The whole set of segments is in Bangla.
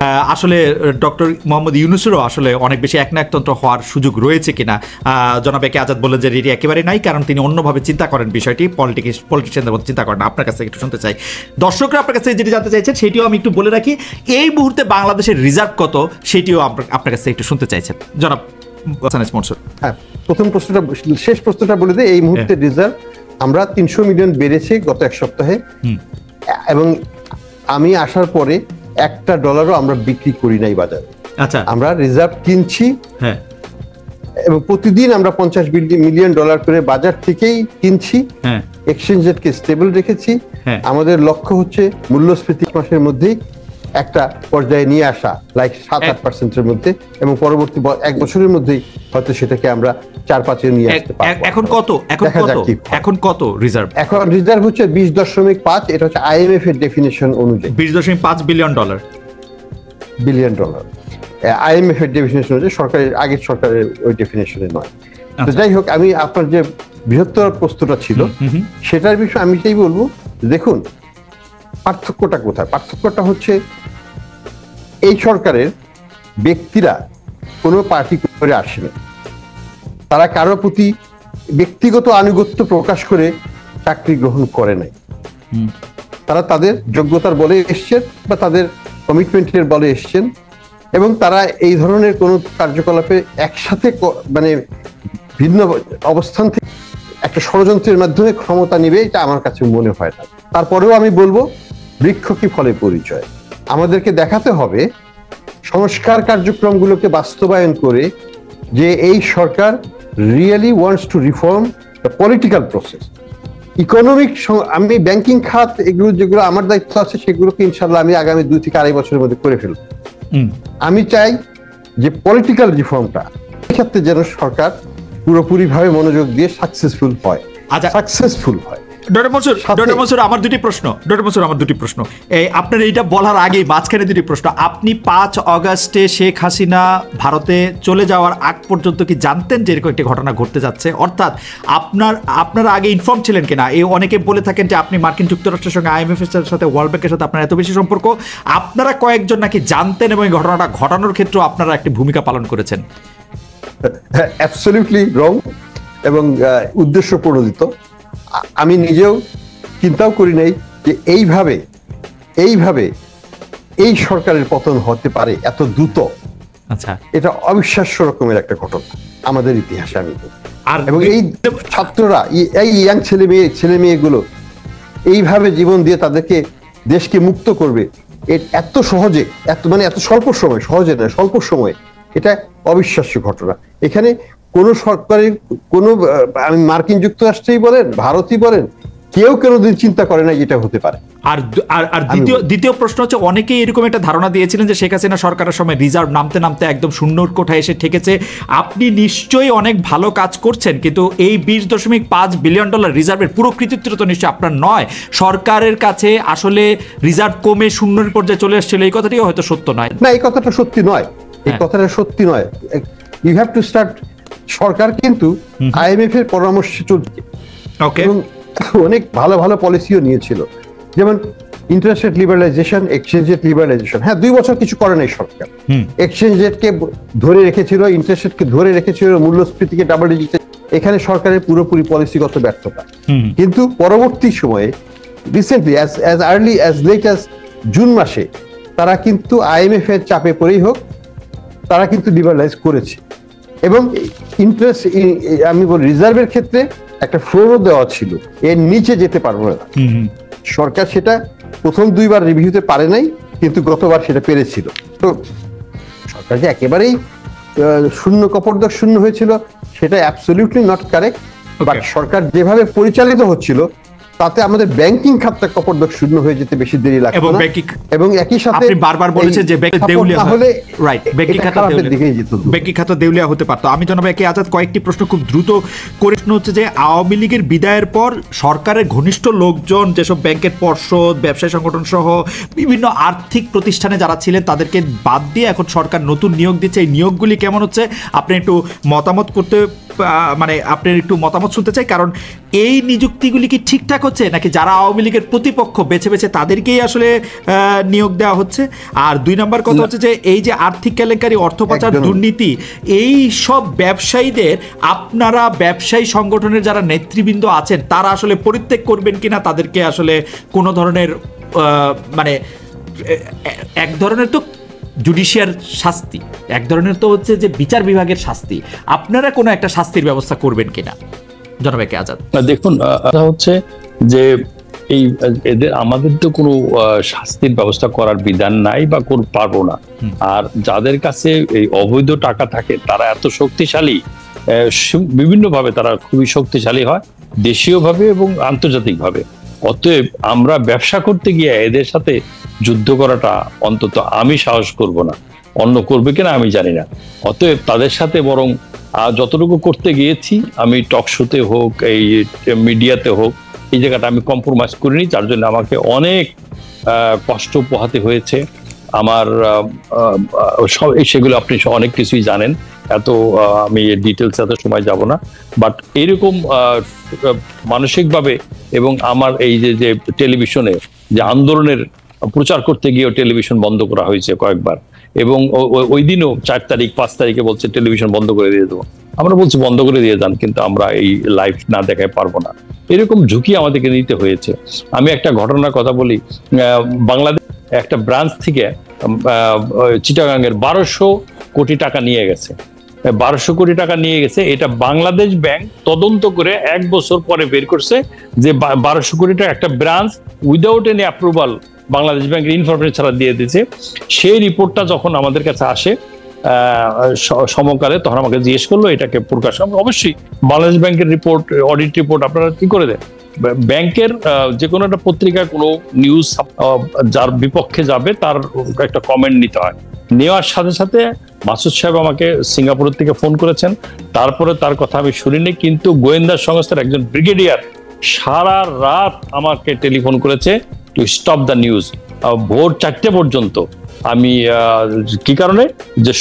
আসলে ডক্টর মোহাম্মদ ইউনূসেরও আসলে অনেক বেশি একনায়কতন্ত্র হওয়ার সুযোগ রয়েছে কিনা জনাব একে আজাদ বললেন যে এটি একেবারে নাই, কারণ তিনি অন্যভাবে চিন্তা করেন বিষয়টি, পলিটিশিয়ানদের মতো চিন্তা করেন। আপনার কাছে একটু শুনতে চাই, দর্শকরা আপনার কাছে যেটি জানতে চাইছেন সেটিও আমি একটু বলে রাখি। এই মুহূর্তে বাংলাদেশের রিজার্ভ কত সেটিও আপনার কাছে একটু শুনতে চাইছেন জনাব মনসুর। হ্যাঁ, প্রথম প্রশ্নটা, শেষ প্রশ্নটা বলে দিই। এই মুহূর্তে রিজার্ভ আমরা 300 মিলিয়ন বেড়েছে গত এক সপ্তাহে, এবং আমি আসার পরে একটা ডলারও আমরা বিক্রি করি নাই বাজারে। আচ্ছা, আমরা রিজার্ভ কিনছি, হ্যাঁ, এবং প্রতিদিন আমরা 50 মিলিয়ন ডলার করে বাজার থেকেই কিনছি। হ্যাঁ, এক্সচেঞ্জ রেটকে স্টেবল রেখেছি। হ্যাঁ, আমাদের লক্ষ্য হচ্ছে মূল্যস্ফীতি মাসের মধ্যেই একটা পর্যায়ে নিয়ে আসা, লাইক 7-8% মধ্যে, এবং পরবর্তী এক বছরের মধ্যেই হয়তো সেটাকে আমরা 4-5-এ নিয়ে আসতে পারবো। এখন কত রিজার্ভ? এখন রিজার্ভ হচ্ছে 20.5, এটা হচ্ছে আইএমএফ এর ডেফিনিশন অনুযায়ী 20.5 বিলিয়ন ডলার। আইএমএফ এর ডেফিনিশন অনুযায়ী, আগের সরকারের ওই ডেফিনিশনে নয়। তো যাই হোক, আমি আপনার যে বৃহত্তর প্রশ্নটা ছিল সেটার বিষয়ে আমি সেই বলবো, দেখুন পার্থক্যটা কোথায়। পার্থক্যটা হচ্ছে এই সরকারের ব্যক্তিরা কোনো পার্টি করে আসেনি, তারা কারো প্রতি ব্যক্তিগত আনুগত্য প্রকাশ করে চাকরি গ্রহণ করে নাই। তারা তাদের যোগ্যতার বলে এসছেন বা তাদের কমিটমেন্টের বলে এসছেন, এবং তারা এই ধরনের কোনো কার্যকলাপে একসাথে মানে ভিন্ন অবস্থান থেকে একটা ষড়যন্ত্রের মাধ্যমে ক্ষমতা নিবে, এটা আমার কাছে মনে হয় না। তারপরেও আমি বলবো, বৃক্ষ কি ফলে পরিচয়। আমাদেরকে দেখাতে হবে সংস্কার কার্যক্রমগুলোকে বাস্তবায়ন করে যে এই সরকার really wants to reform the political process. Economic, আমি ব্যাংকিং খাত, এগুলো যেগুলো আমার দায়িত্ব আছে সেগুলোকে ইনশাল্লাহ আমি আগামী 2 থেকে 2.5 বছরের মধ্যে করে ফেলব। আমি চাই যে পলিটিক্যাল রিফর্মটা ক্ষেত্রে যেন সরকার পুরোপুরি ভাবে মনোযোগ দিয়ে সাকসেসফুল হয়। ডক্টর মনসুর, আমার দুটি প্রশ্ন। এই আপনার এইটা বলার আগে মাঝখানে দুটি প্রশ্ন। আপনি 5 অগাস্টে শেখ হাসিনা ভারতে চলে যাওয়ার আগ পর্যন্ত কি জানতেন যে এরকম একটি ঘটনা ঘটতে যাচ্ছে? অর্থাৎ আপনারা আগে ইনফর্ম ছিলেন কিনা? এই অনেকে বলে থাকেন যে আপনি মার্কিন যুক্তরাষ্ট্রের সঙ্গে IMF এর সাথে, ওয়ার্ল্ড ব্যাংকের সাথে আপনার এত বেশি সম্পর্ক, আপনারা কয়েকজন নাকি জানতেন এবং এই ঘটনাটা ঘটানোর ক্ষেত্রে আপনারা একটি ভূমিকা পালন করেছেন। অ্যাবসলিউটলি রং এবং উদ্দেশ্য প্রণোদিত। আমি নিজেও চিন্তাও করি নাই যে এইভাবে এই সরকারের পতন হতে পারে এত দ্রুত। আচ্ছা, এটা অবিশ্বাস্য রকমের একটা ঘটনা আমাদের ইতিহাসে, আমি এবং এই ছাত্ররা, এই ইয়াং ছেলে মেয়েগুলো এইভাবে জীবন দিয়ে তাদেরকে দেশকে মুক্ত করবে এত সহজে, এত স্বল্প সময়, সহজে নয়, স্বল্প সময়ে, এটা অবিশ্বাস্য ঘটনা। এখানে কোন সরকারের, আমি মার্কিন যুক্তরাষ্ট্রেই বলেন, ভারতই বলেন, কেউ কোনোদিন চিন্তা করে না যেটা হতে পারে। আর দ্বিতীয় প্রশ্ন হচ্ছে, অনেকেই এরকম একটা ধারণা দিয়েছিলেন যে শেখ হাসিনা সরকারের সময় রিজার্ভ নামতে নামতে একদম শূন্যর কোঠায় এসে ঠেকেছে। আপনি নিশ্চয়ই অনেক ভালো কাজ করছেন, কিন্তু এই 20.5 বিলিয়ন ডলার রিজার্ভের পুরো কৃতিত্ব তো নিশ্চয়ই আপনার নয়। সরকারের কাছে আসলে রিজার্ভ কমে শূন্যের পর্যায়ে চলে এসেছিল, এই কথাটিও হয়তো সত্য নয়। না, এই কথাটা সত্যি নয়, ইউ হ্যাভ টু স্টার্ট। সরকার কিন্তু IMF এর পরামর্শে চলছে, এবং অনেক ভালো ভালো পলিসিও নিয়েছিল, যেমন interest rate liberalisation, exchange rate liberalisation. হ্যাঁ, 2 বছর কিছু করে নাই সরকার। এক্সচেঞ্জ রেটকে ধরে রেখেছিল, ইন্টারেস্ট রেটকে ধরে রেখেছিল, মূল্যস্ফীতিকে ডাবল ডিজিটে। এখানে সরকারের পুরোপুরি পলিসিগত ব্যর্থতা। কিন্তু পরবর্তী সময়ে, recently, as early as late as June মাসে, তারা কিন্তু IMF এর চাপে পড়েই হোক, তারা কিন্তু লিবারালাইজ করেছে। এবং ইন্টারেস্ট, আমি বলি, রিজার্ভের ক্ষেত্রে একটা ফ্লোরও দেওয়া ছিল, এর নিচে যেতে পারবো না। সরকার সেটা প্রথম 2 বার রিভিউতে পারে নাই, কিন্তু গতবার সেটা পেরেছিল। তো সরকার যে একেবারেই কপর্দক শূন্য হয়েছিল, সেটা অ্যাবসলিউটলি নট কারেক্ট। বাট সরকার যেভাবে পরিচালিত হচ্ছিল, তাতে আমাদের ব্যাংকিং খাতটা কপর্দক শূন্য হয়ে যেতে বেশি দেরি লাগবে না, এবং একই সাথে আপনি বারবার বলেছেন যে দেউলিয়া হলে, রাইট, ব্যাংকিং খাত দেউলিয়া হতে পারতো। আমি জনাব একে আজাদ কয়েকটি প্রশ্ন খুব দ্রুত করে হচ্ছে যে, আওয়ামী লীগের বিদায়ের পর সরকারের ঘনিষ্ঠ লোকজন, যেসব ব্যাংকের পর্ষদ, ব্যবসায়ী সংগঠন সহ বিভিন্ন আর্থিক প্রতিষ্ঠানে যারা ছিলেন, তাদেরকে বাদ দিয়ে এখন সরকার নতুন নিয়োগ দিচ্ছে। এই নিয়োগগুলি কেমন হচ্ছে? আপনি একটু মতামত শুনতে চাই, কারণ এই নিযুক্তিগুলি কি ঠিকঠাক হচ্ছে, নাকি যারা আওয়ামী লীগের প্রতিপক্ষ বেছে বেছে তাদেরকেই আসলে নিয়োগ দেওয়া হচ্ছে? আর 2 নম্বর কথা হচ্ছে যে এই যে আর্থিক কেলেঙ্কারি, অর্থ পাচার, দুর্নীতি, এই সব ব্যবসায়ীদের আপনারা ব্যবসায়ী সংগঠনের যারা নেতৃবৃন্দ আছেন তারা আসলে পরিত্যাগ করবেন কিনা, তাদেরকে আসলে কোনো ধরনের মানে এক ধরনের তো জুডিশিয়াল শাস্তি, এক ধরনের তো হচ্ছে যে বিচার বিভাগের শাস্তি, আপনারা কোনো একটা শাস্তির ব্যবস্থা করবেন কিনা জনাব একে আজাদ? দেখুন, হচ্ছে যে এই এদের আমাদের তো কোনো শাস্তির ব্যবস্থা করার বিধান নাই বা পারবো না। আর যাদের কাছে এই অবৈধ টাকা থাকে তারা এত শক্তিশালী, বিভিন্নভাবে তারা খুবই শক্তিশালী হয়, দেশীয়ভাবে এবং আন্তর্জাতিকভাবে। অতএব আমরা ব্যবসা করতে গিয়ে এদের সাথে যুদ্ধ করাটা অন্তত আমি সাহস করব না, অন্য করবে কিনা আমি জানি না। অতএব তাদের সাথে বরং যতটুকু করতে গিয়েছি আমি টক শোতে হোক, এই মিডিয়াতে হোক, এই জায়গাটা আমি কম্প্রোমাইজ করিনি, যার জন্য আমাকে অনেক কষ্ট পোহাতে হয়েছে। আমার সেগুলো আপনি অনেক কিছুই জানেন, এত আমি ডিটেলস এত সময় যাব না। বাট এরকম মানসিকভাবে এবং আমার এই যে টেলিভিশনে যে আন্দোলনের প্রচার করতে গিয়েও টেলিভিশন বন্ধ করা হয়েছে কয়েকবার, এবং ওই দিনও 4 তারিখ 5 তারিখে বলছে টেলিভিশন বন্ধ করে দিয়ে দেবো। আমরা বলছি বন্ধ করে দিয়ে যান, কিন্তু আমরা এই লাইভ না দেখায় পারবো না। এরকম ঝুঁকি আমাদেরকে নিতে হয়েছে। আমি একটা ঘটনার কথা বলি, বাংলাদেশ একটা ব্রাঞ্চ থেকে চিটাগাংয়ের 1200 কোটি টাকা নিয়ে গেছে। 1200 কোটি টাকা নিয়ে গেছে, এটা বাংলাদেশ ব্যাংক তদন্ত করে 1 বছর পরে বের করছে যে 1200 কোটি টাকা একটা branch without any approval Bangladesh ব্যাংকের ইনফরমেশন ছাড়া দিয়ে দিয়েছে। সেই রিপোর্টটা যখন আমাদের কাছে আসে সমকালে, তখন আমাকে জিজ্ঞেস করলো এটাকে প্রকাশ। অবশ্যই বাংলাদেশ ব্যাংকের রিপোর্ট, অডিট রিপোর্ট আপনারা কি করে দেন? ব্যাংকের যে কোনো একটা পত্রিকায় কোনো নিউজ যার বিপক্ষে যাবে তার একটা কমেন্ট নিতে হয়। নেওয়ার সাথে সাথে মাসুদ সাহেব আমাকে সিঙ্গাপুর থেকে ফোন করেছেন, তারপরে তার কথা আমি শুনিনি, কিন্তু গোয়েন্দা সংস্থার একজন ব্রিগেডিয়ার সারা রাত আমাকে টেলিফোন করেছে টু স্টপ দ্য নিউজ, ভোর 4টে পর্যন্ত। আমি কি কারণে? যে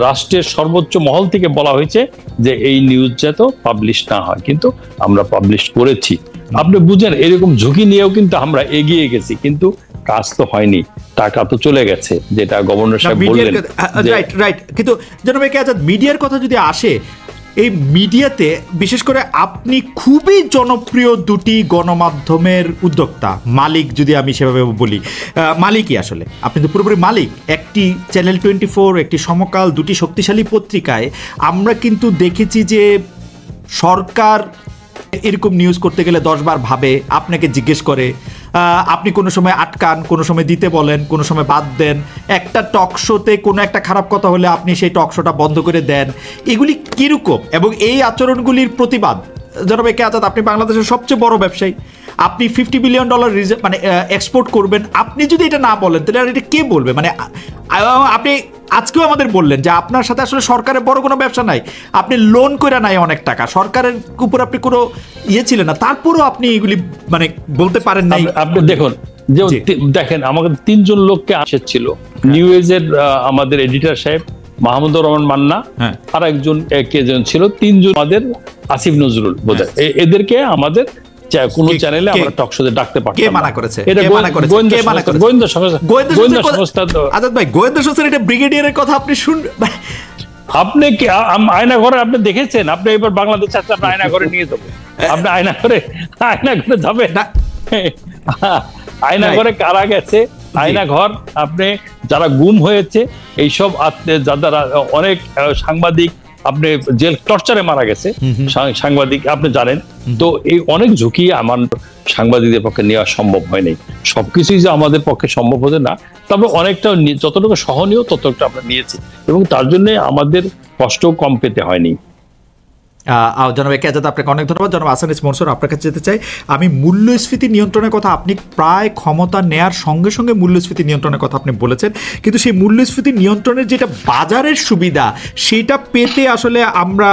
রাষ্ট্রের সর্বোচ্চ মহল থেকে বলা হয়েছে যে এই নিউজ যাতে পাবলিশ না হয়, কিন্তু আমরা পাবলিশ করেছি। আপনি বুঝেন, এরকম ঝুঁকি নিয়েও কিন্তু আমরা এগিয়ে গেছি, কিন্তু কাজ তো হয়নি, টাকা তো চলে গেছে, যেটা গভর্নর সাহেব বললেন। রাইট। কিন্তু জনাব একে আজাদ, মিডিয়ার কথা যদি আসে, এই মিডিয়াতে বিশেষ করে আপনি খুবই জনপ্রিয় দুটি গণমাধ্যমের উদ্যোক্তা, মালিক যদি আমি সেভাবে বলি, মালিকই আসলে আপনি তো পুরোপুরি মালিক। একটি চ্যানেল 24, একটি সমকাল, দুটি শক্তিশালী পত্রিকায় আমরা কিন্তু দেখেছি যে সরকার এরকম নিউজ করতে গেলে 10 বার ভাবে, আপনাকে জিজ্ঞেস করে, আপনি কোনো সময় আটকান, কোনো সময় দিতে বলেন, কোনো সময় বাদ দেন। একটা টক শোতে কোনো একটা খারাপ কথা হলে আপনি সেই টক শোটা বন্ধ করে দেন। এগুলি কিরকম, এবং এই আচরণগুলির প্রতিবাদ জনাব একে আজাদ, আপনি বাংলাদেশের সবচেয়ে বড় ব্যবসায়ী, আপনি $50 বিলিয়ন মানে এক্সপোর্ট করবেন, আপনি যদি এটা না বলেন তাহলে আর এটা কে বলবে? মানে আপনি আজকেও আমাদের বললেন যে আপনার সাথে আসলে সরকারের বড় কোনো ব্যবসা নাই, আপনি লোন করে নাই অনেক টাকা, সরকারের উপর আপনি কোনো ছিলেন না, তারপরেও আপনি এগুলি মানে বলতে পারেন নাই। আপনি দেখুন, যে দেখেন আমাদের 3 জন লোককে আসেছিল, নিউ এজের আমাদের এডিটর সাহেব মাহমুদুর রহমান মান্না, আর একজন কে জন ছিল, 3 জন আমাদের আসিফ নজরুল বোধহয়, এদেরকে আমাদের কোন চ্যানেলে আমরা টক শোতে ডাকতে পারতাম। কে মানা করেছে? এটা গোয়েন্দা সংস্থা। আজাদ ভাই, গোয়েন্দা সংস্থার এটা ব্রিগেডিয়ারের কথা আপনি শুনবেন? আপনি কি আয়না ঘরে আপনি দেখেছেন? আপনি এবার বাংলাদেশ চাচ্ছে আপনি আয়না ঘরে নিয়ে যাবো, আপনি আয়না ঘরে যাবে না? আয়না ঘরে কারা গেছে? আয়না ঘর আপনি যারা গুম হয়েছে, এইসব যারা অনেক সাংবাদিক আপনি জেল টর্চারে মারা গেছে সাংবাদিক, আপনি জানেন তো। এই অনেক ঝুঁকি আমার সাংবাদিকদের পক্ষে নেওয়া সম্ভব হয়নি। সবকিছুই যে আমাদের পক্ষে সম্ভব হতো না, তবে অনেকটা যতটুকু সহনীয় ততটুকু আমরা নিয়েছি, এবং তার জন্য আমাদের কষ্ট কম পেতে হয়নি। জনাব একে আজাদ, আপনাকে অনেক ধন্যবাদ। জনাব আহসান ইসলাম মনসুর, আপনার কাছে যেতে চাই আমি। মূল্যস্ফীতি নিয়ন্ত্রণের কথা আপনি প্রায় ক্ষমতা নেয়ার সঙ্গে সঙ্গে মূল্যস্ফীতি নিয়ন্ত্রণের কথা আপনি বলেছেন, কিন্তু সেই মূল্যস্ফীতি নিয়ন্ত্রণের যেটা বাজারের সুবিধা, সেটা পেতে আসলে আমরা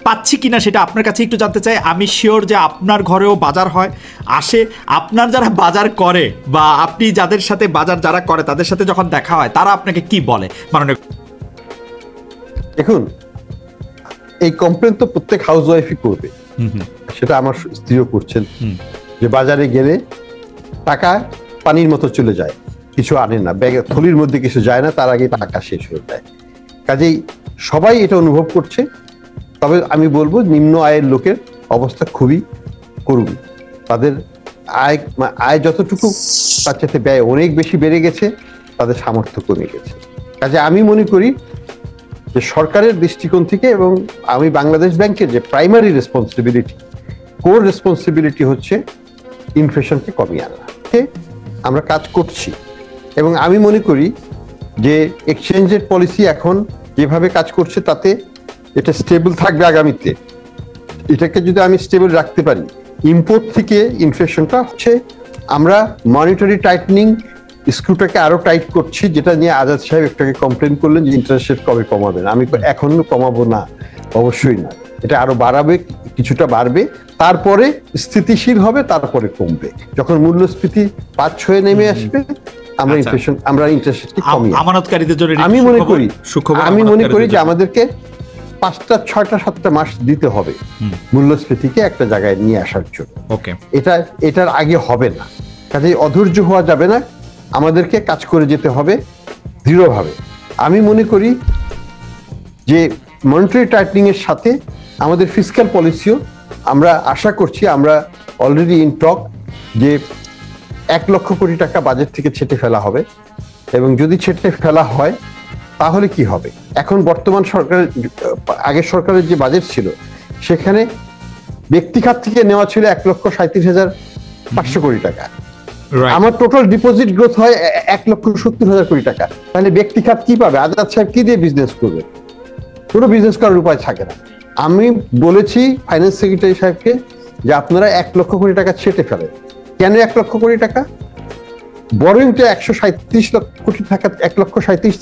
পাচ্ছি কিনা সেটা আপনার কাছে একটু জানতে চাই। আমি শিওর যে আপনার ঘরেও বাজার হয়, আসে, আপনার যারা বাজার করে বা আপনি যাদের সাথে বাজার যারা করে তাদের সাথে যখন দেখা হয় তারা আপনাকে কি বলে? মাননীয়, দেখুন, এই কমপ্লেন তো প্রত্যেক হাউস ওয়াইফই করবে। সেটা আমার স্ত্রীও করছেন, যে বাজারে গেলে টাকা পানির মতো চলে যায়, কিছু আনে না, ব্যাগে থলির মধ্যে কিছু যায় না, তার আগে টাকা শেষ হয়ে যায়। কাজেই সবাই এটা অনুভব করছে। তবে আমি বলবো নিম্ন আয়ের লোকের অবস্থা খুবই করুন। তাদের আয় যতটুকু, তার চাইতে ব্যয় অনেক বেশি বেড়ে গেছে, তাদের সামর্থ্য কমে গেছে। কাজে আমি মনে করি যে সরকারের দৃষ্টিকোণ থেকে, এবং আমি বাংলাদেশ ব্যাংকের যে প্রাইমারি রেসপন্সিবিলিটি, কোর রেসপন্সিবিলিটি হচ্ছে ইনফ্লেশনকে কমিয়ে আনা। আমরা কাজ করছি, এবং আমি মনে করি যে এক্সচেঞ্জের পলিসি এখন যেভাবে কাজ করছে তাতে এটা স্টেবল থাকবে আগামীতে। এটাকে যদি আমি স্টেবল রাখতে পারি, ইম্পোর্ট থেকে ইনফ্লেশনটা হচ্ছে, আমরা মনিটারি টাইটনিং স্ক্রুটাকে আরো টাইট করছি, যেটা নিয়ে আজাদ সাহেব একটাকে কমপ্লেন করলেন যে ইন্টারেস্ট রেট কবে কমাবেন। আমি এখনো কমাবো না, অবশ্যই না, এটা আরো বাড়াবে, কিছুটা বাড়বে, তারপরে স্থিতিশীল হবে, তারপরে কমবে। যখন মূল্যস্ফীতি 5-6 নেমে আসবে, আমরা ইনফ্লেশন, আমরা ইন্টারেস্ট রেট কমিয়ে, আমানতকারীদের জন্য আমি মনে করি যে আমাদেরকে 5টা 6টা 7টা মাস দিতে হবে মূল্যস্ফীতিকে একটা জায়গায় নিয়ে আসার জন্য। এটার আগে হবে না। কাজেই অধৈর্য হওয়া যাবে না, আমাদেরকে কাজ করে যেতে হবে দৃঢ়ভাবে। আমি মনে করি যে মনিটারি টাইটনিং এর সাথে আমাদের ফিসক্যাল পলিসিও, আমরা আশা করছি, আমরা অলরেডি ইন টক, যে 1 লক্ষ কোটি টাকা বাজেট থেকে ছেটে ফেলা হবে। এবং যদি ছেটে ফেলা হয় তাহলে কি হবে? এখন বর্তমান সরকারের, আগের সরকারের যে বাজেট ছিল, সেখানে ব্যক্তি খাত থেকে নেওয়া ছিল 1,37,500 কোটি টাকা। আমার টোটাল ডিপোজিট গ্রোথ হয় 1,70,000 কোটি টাকা। তাহলে ব্যক্তি খাত কি পাবে? আজাদ সাহেব কি দিয়ে বিজনেস করবে? কোনো বিজনেস করার উপায় থাকে না। আমি বলেছি ফাইন্যান্স সেক্রেটারি সাহেবকে যে আপনারা 1 লক্ষ কোটি টাকা ছেটে ফেলেন। কেন 1 লক্ষ কোটি টাকা? বরং 137 লক্ষ কোটি টাকা, 1,37,000